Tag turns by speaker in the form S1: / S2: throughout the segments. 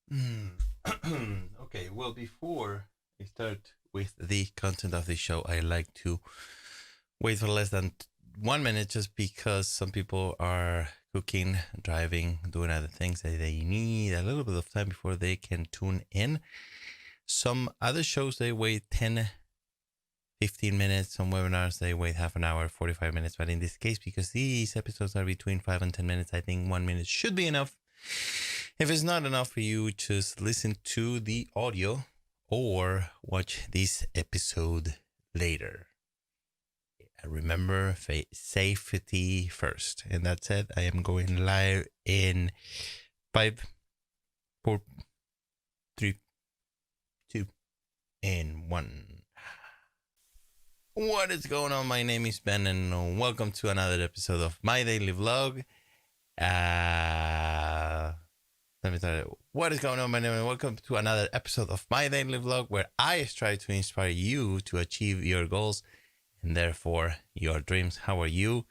S1: Okay, well, before I start with the content of the show, I like to wait for less than 1 minute just because some people are cooking, driving, doing other things that they need a little bit of time before they can tune in. Some other shows, they wait 10, 15 minutes. Some webinars, they wait half an hour, 45 minutes. But in this case, because these episodes are between 5 and 10 minutes, I think 1 minute should be enough. If it's not enough for you, just listen to the audio or watch this episode later. Remember, safety first. And that said, I am going live in 5, 4, 3, 2, and 1. What is going on? My name is Ben, and welcome to another episode of my daily vlog. Let me tell you what is going on, my name, and welcome to another episode of my daily vlog, where I try to inspire you to achieve your goals and therefore your dreams. How are you?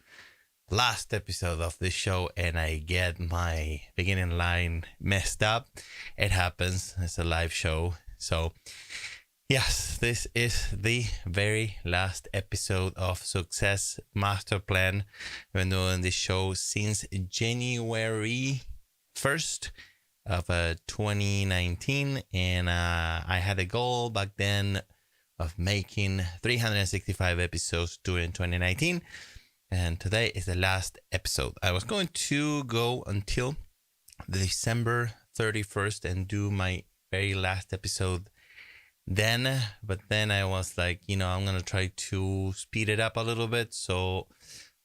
S1: Last episode of this show, and I get my beginning line messed up. It happens. It's a live show, so yes, this is the very last episode of Success Masterplan. I've been doing this show since January 1st of 2019, and I had a goal back then of making 365 episodes during 2019, and today is the last episode. I was going to go until December 31st and do my very last episode then, but then I was like, I'm gonna try to speed it up a little bit, so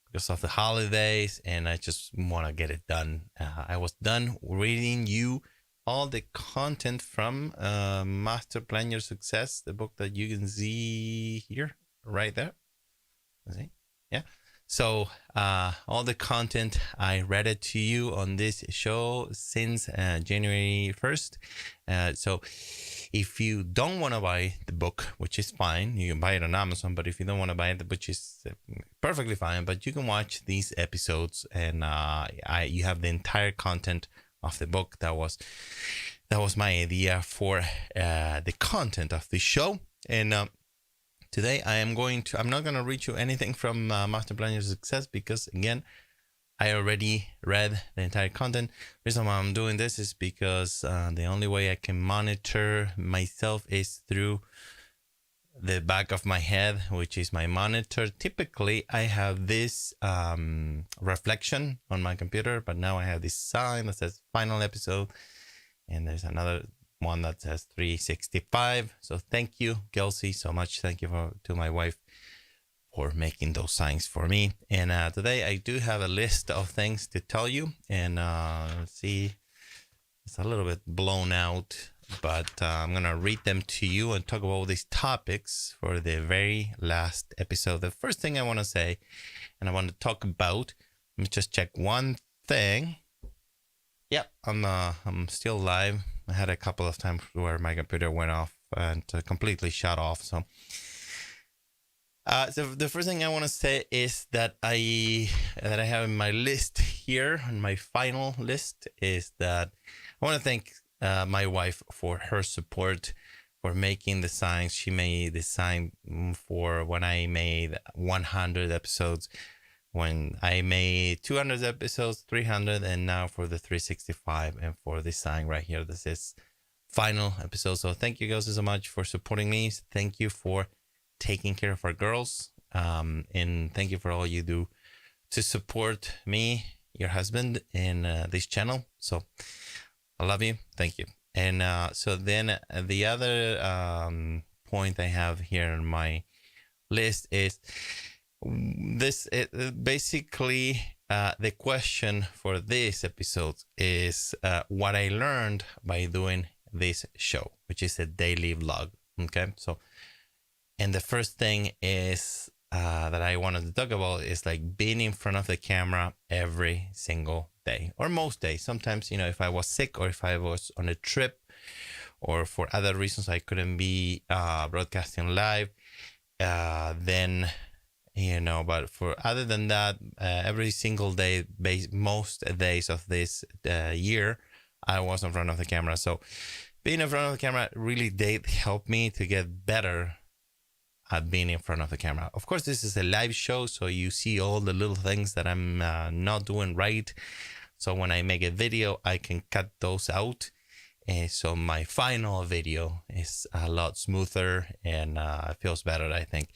S1: because of the holidays, and I just want to get it done. I was done reading you all the content from Master Plan Your Success, the book that you can see here, right there. See? Yeah. So all the content, I read it to you on this show since January 1st. So if you don't want to buy the book, which is fine, you can buy it on Amazon. But if you don't want to buy it, which is perfectly fine, but you can watch these episodes, and you have the entire content of the book. That was my idea for the content of the show. And today I'm not going to read you anything from Master Plan Your Success, because again, I already read the entire content. The reason why I'm doing this is because the only way I can monitor myself is through the back of my head, which is my monitor. Typically, I have this reflection on my computer, but now I have this sign that says final episode, and there's another one that says 365. So thank you, Kelsey, so much. Thank you to my wife for making those signs for me. And today I do have a list of things to tell you. And let's see, it's a little bit blown out, but I'm going to read them to you and talk about these topics for the very last episode. The first thing I want to say, and I want to talk about, let me just check one thing. Yep, I'm still live. I had a couple of times where my computer went off and completely shut off. So the first thing I want to say is that I have in my list here, on my final list, is that I want to thank my wife for her support, for making the signs. She made the sign for when I made 100 episodes, when I made 200 episodes, 300, and now for the 365, and for this sign right here. This is final episode. So thank you guys so much for supporting me. Thank you for taking care of our girls, and thank you for all you do to support me, your husband, in this channel. So I love you. Thank you. And so then the other point I have here on my list is this. Basically, the question for this episode is what I learned by doing this show, which is a daily vlog. Okay, so. And the first thing is that I wanted to talk about is like being in front of the camera every single day, or most days. Sometimes, if I was sick, or if I was on a trip, or for other reasons I couldn't be broadcasting live, then, but for other than that, every single day, most days of this year, I was in front of the camera. So being in front of the camera really did help me to get better at being in front of the camera. Of course, this is a live show, so you see all the little things that I'm not doing right. So when I make a video, I can cut those out. So my final video is a lot smoother and feels better, I think.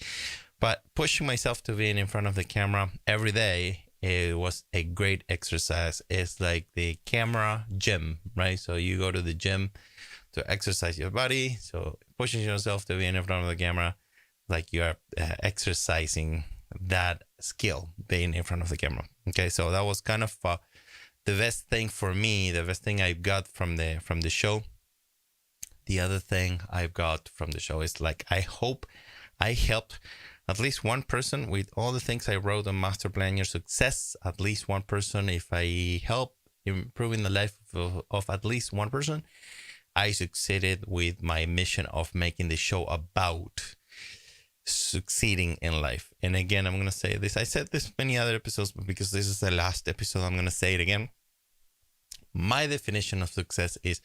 S1: But pushing myself to being in front of the camera every day, it was a great exercise. It's like the camera gym, right? So you go to the gym to exercise your body. So pushing yourself to being in front of the camera, like you're exercising that skill, being in front of the camera. Okay, so that was kind of the best thing for me, the best thing I got from the show. The other thing I've got from the show is like, I hope I helped at least one person with all the things I wrote on Masterplan Your Success. At least one person. If I help improving the life of at least one person, I succeeded with my mission of making the show about succeeding in life. And again, I'm going to say this. I said this many other episodes, but because this is the last episode, I'm going to say it again. My definition of success is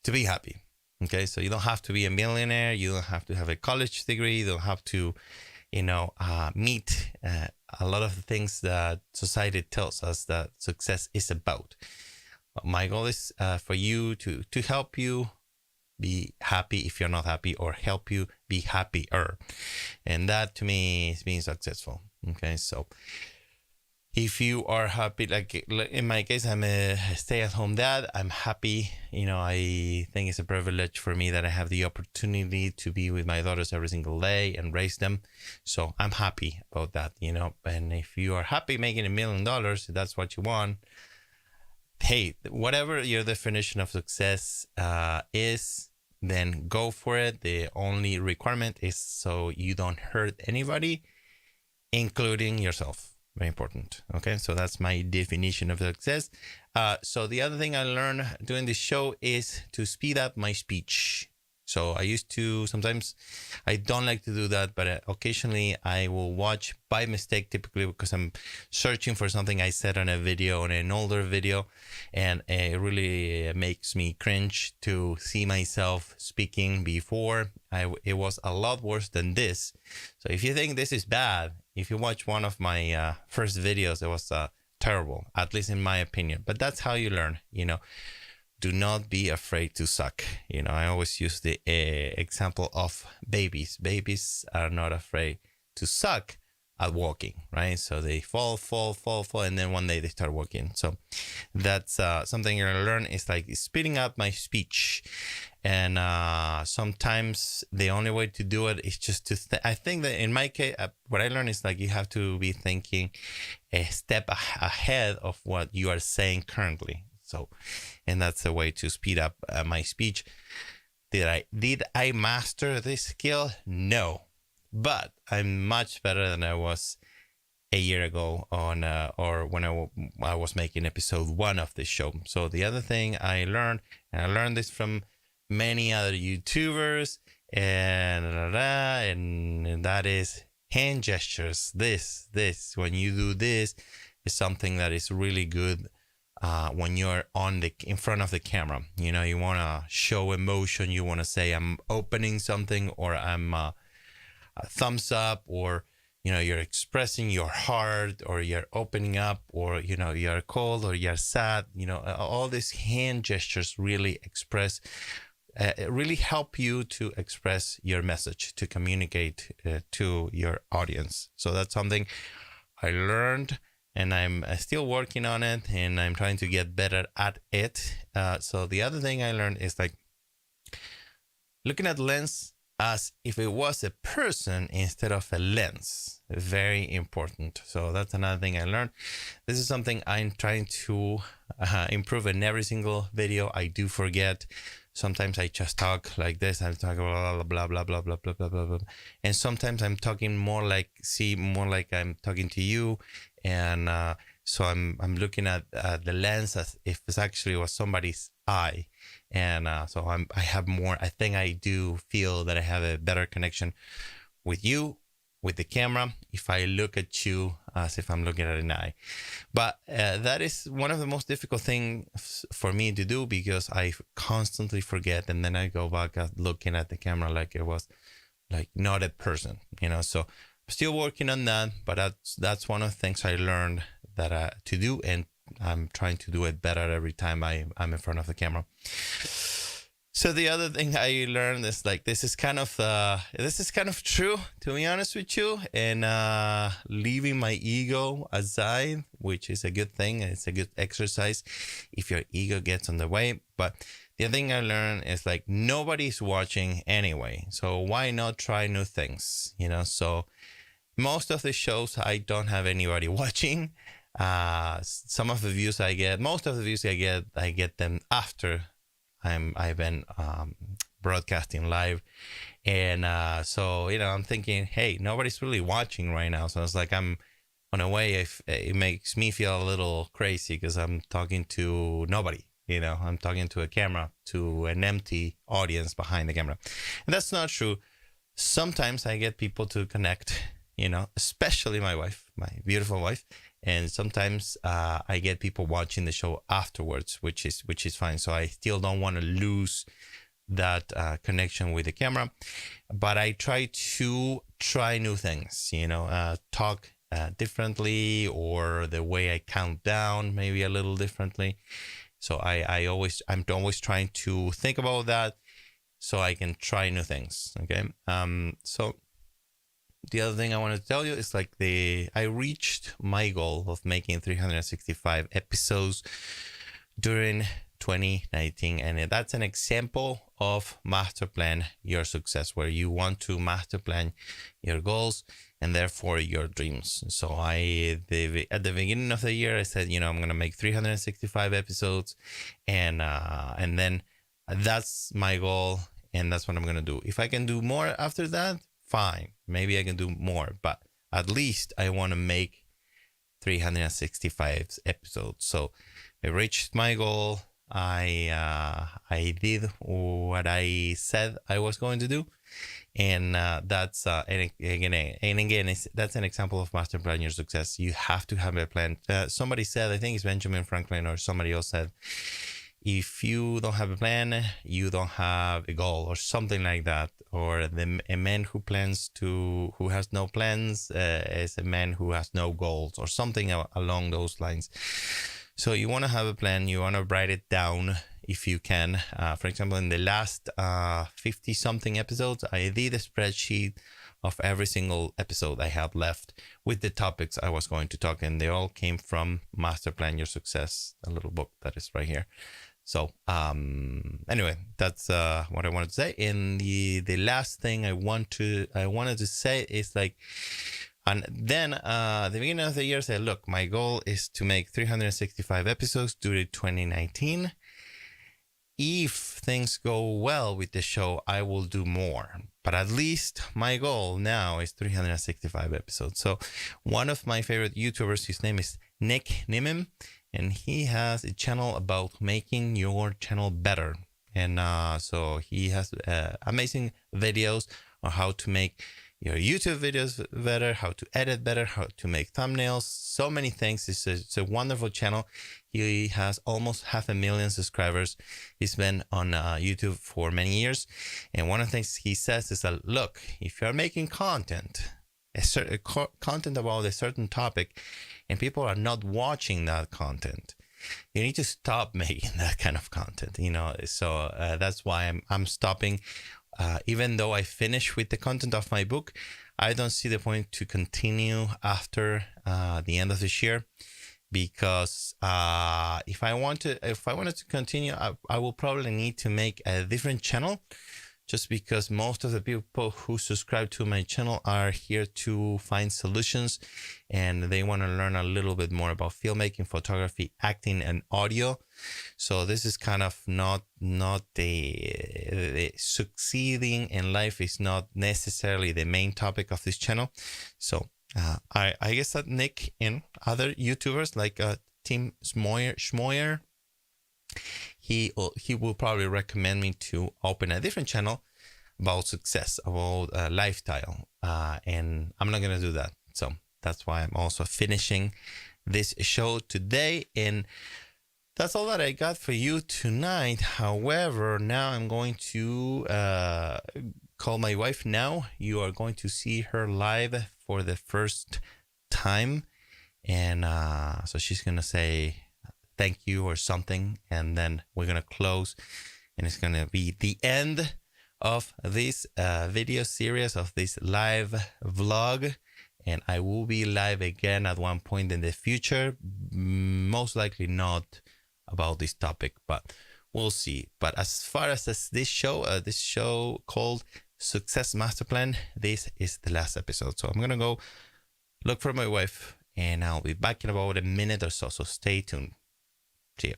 S1: to be happy. Okay, so you don't have to be a millionaire. You don't have to have a college degree. You don't have to, meet a lot of the things that society tells us that success is about. My goal is for you to help you be happy if you're not happy, or help you be happier. And that to me is being successful. Okay, so if you are happy, like in my case, I'm a stay-at-home dad. I'm happy. I think it's a privilege for me that I have the opportunity to be with my daughters every single day and raise them. So I'm happy about that, And if you are happy making $1 million, that's what you want. Hey, whatever your definition of success is, then go for it. The only requirement is so you don't hurt anybody, including yourself. Very important. Okay, so that's my definition of success. So the other thing I learned doing this show is to speed up my speech. So I used to, sometimes I don't like to do that, but occasionally I will watch by mistake, typically because I'm searching for something I said on a video, on an older video, and it really makes me cringe to see myself speaking before. It was a lot worse than this. So if you think this is bad, if you watch one of my first videos, it was terrible, at least in my opinion. But that's how you learn, Do not be afraid to suck. I always use the example of babies. Babies are not afraid to suck at walking, right? So they fall, and then one day they start walking. So that's something you're gonna learn is like speeding up my speech. And sometimes the only way to do it is just to, I think that in my case, what I learned is like you have to be thinking a step ahead of what you are saying currently. So, and that's a way to speed up my speech. Did I master this skill? No, but I'm much better than I was a year ago or when I was making episode 1 of this show. So the other thing I learned, and I learned this from many other YouTubers, and that is hand gestures. This, when you do this, is something that is really good. When you're in front of the camera, you want to show emotion. You want to say, I'm opening something, or I'm a thumbs up, or, you're expressing your heart, or you're opening up, or, you're cold, or you're sad. All these hand gestures really really help you to express your message, to communicate to your audience. So that's something I learned. And I'm still working on it, and I'm trying to get better at it. So the other thing I learned is like looking at lens as if it was a person instead of a lens. Very important. So that's another thing I learned. This is something I'm trying to improve in every single video. I do forget. Sometimes I just talk like this. I'm talking blah, blah, blah, blah, blah, blah, blah, blah, blah. And sometimes I'm talking more like I'm talking to you. And so I'm looking at the lens as if it actually was somebody's eye. And so I have more, I think I do feel that I have a better connection with you, with the camera, if I look at you as if I'm looking at an eye. But that is one of the most difficult things for me to do, because I constantly forget, and then I go back at looking at the camera like it was like not a person, So I'm still working on that, but that's one of the things I learned that to do, and I'm trying to do it better every time I'm in front of the camera. So the other thing I learned is like this is kind of true, to be honest with you, and leaving my ego aside, which is a good thing. It's a good exercise if your ego gets on the way. But the other thing I learned is like nobody's watching anyway, so why not try new things? So most of the shows I don't have anybody watching. Some of the views I get, most of the views I get them after I've been broadcasting live, and so I'm thinking, hey, nobody's really watching right now, so it's like I'm on a way. It makes me feel a little crazy because I'm talking to nobody. I'm talking to a camera, to an empty audience behind the camera, and that's not true. Sometimes I get people to connect, especially my wife, my beautiful wife. And sometimes I get people watching the show afterwards, which is fine. So I still don't want to lose that connection with the camera. But I try new things, talk differently, or the way I count down maybe a little differently. So I'm always trying to think about that so I can try new things. Okay. So the other thing I want to tell you is like I reached my goal of making 365 episodes during 2019. And that's an example of master plan your success, where you want to master plan your goals and therefore your dreams. So at the beginning of the year, I said, I'm going to make 365 episodes, and then that's my goal. And that's what I'm going to do. If I can do more after that, fine. Maybe I can do more, but at least I want to make 365 episodes. So I reached my goal. I did what I said I was going to do, and that's and again, that's an example of master plan your success. You have to have a plan. Somebody said, I think it's Benjamin Franklin or somebody else said, if you don't have a plan, you don't have a goal, or something like that. Or a man who has no plans is a man who has no goals, or something along those lines. So you want to have a plan. You want to write it down if you can. For example, in the last 50 something episodes, I did a spreadsheet of every single episode I have left with the topics I was going to talk, and they all came from Master Plan Your Success, a little book that is right here. So anyway, that's what I wanted to say. And the last thing I wanted to say is like, and then at the beginning of the year, I said, look, my goal is to make 365 episodes during 2019. If things go well with the show, I will do more. But at least my goal now is 365 episodes. So one of my favorite YouTubers, his name is Nick Nimmin, and he has a channel about making your channel better. And so he has amazing videos on how to make your YouTube videos better, how to edit better, how to make thumbnails, so many things. It's a wonderful channel. He has almost 500,000 subscribers. He's been on YouTube for many years. And one of the things he says is that, look, if you're making content about a certain topic, and people are not watching that content, you need to stop making that kind of content, So that's why I'm stopping. Even though I finish with the content of my book, I don't see the point to continue after the end of this year, because if I wanted to continue, I will probably need to make a different channel, just because most of the people who subscribe to my channel are here to find solutions, and they want to learn a little bit more about filmmaking, photography, acting, and audio. So this is kind of not the succeeding in life is not necessarily the main topic of this channel. So I guess that Nick and other YouTubers like Tim Schmoyer, he will probably recommend me to open a different channel about success, about lifestyle, and I'm not gonna do that. So that's why I'm also finishing this show today. And that's all that I got for you tonight. However, now I'm going to call my wife now. You are going to see her live for the first time. And so she's going to say thank you or something. And then we're going to close. And it's going to be the end of this video series, of this live vlog. And I will be live again at one point in the future. Most likely not about this topic, but we'll see. But as far as this show called Success Masterplan, this is the last episode. So I'm gonna go look for my wife, and I'll be back in about a minute or so. So stay tuned. See you.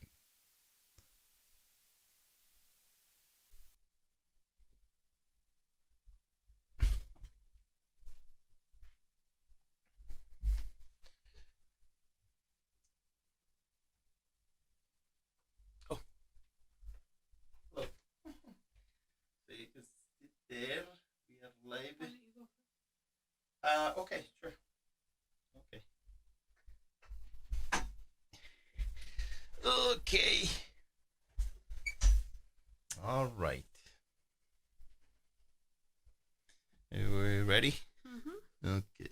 S1: There, we have live. Okay, sure. Okay. Okay. All right. Are we ready? Mm-hmm. Okay.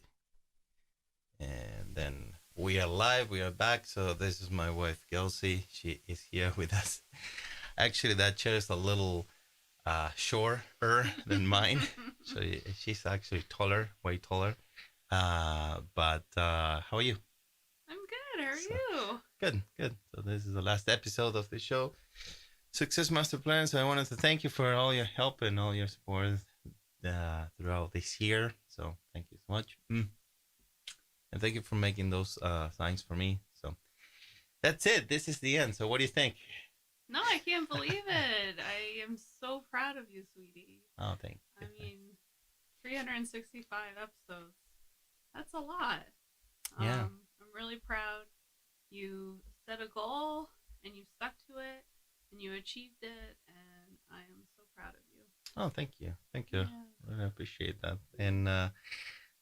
S1: And then we are live. We are back. So this is my wife, Kelsey. She is here with us. Actually, that chair is a little shorter than mine. So she's actually taller, way taller. But how are you?
S2: I'm good. How are you?
S1: Good, good. So this is the last episode of the show, Success Masterplan. So I wanted to thank you for all your help and all your support throughout this year. So thank you so much. And thank you for making those signs for me. So that's it. This is the end. So what do you think?
S2: No, I can't believe it. I am so proud of you, sweetie.
S1: Oh, thank you.
S2: I mean, 365 episodes. That's a lot.
S1: Yeah.
S2: I'm really proud. You set a goal and you stuck to it and you achieved it, and I am so proud of you.
S1: Oh, thank you. Thank you.
S2: Yeah.
S1: I appreciate that. And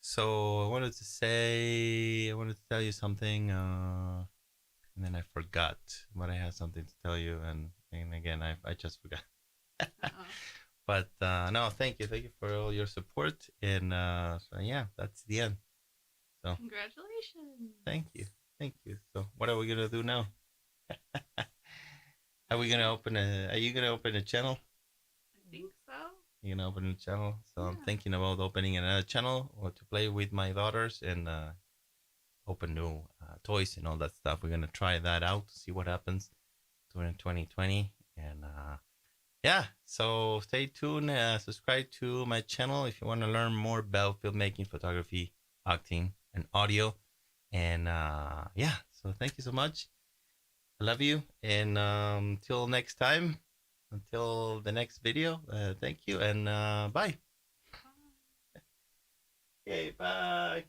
S1: so I wanted to tell you something. And then I forgot, but I had something to tell you, and again, I just forgot. But no, thank you for all your support, and so yeah, that's the end. So
S2: congratulations.
S1: Thank you. So what are we gonna do now? Are you gonna open a channel?
S2: I think so.
S1: You're gonna open a channel. So
S2: yeah.
S1: I'm thinking about opening another channel or to play with my daughters and open new toys and all that stuff. We're gonna try that out to see what happens during 2020. And yeah, so stay tuned. Subscribe to my channel if you want to learn more about filmmaking, photography, acting, and audio. And yeah, so thank you so much. I love you. And until next time, until the next video, thank you and bye.
S2: Bye.
S1: Okay, bye.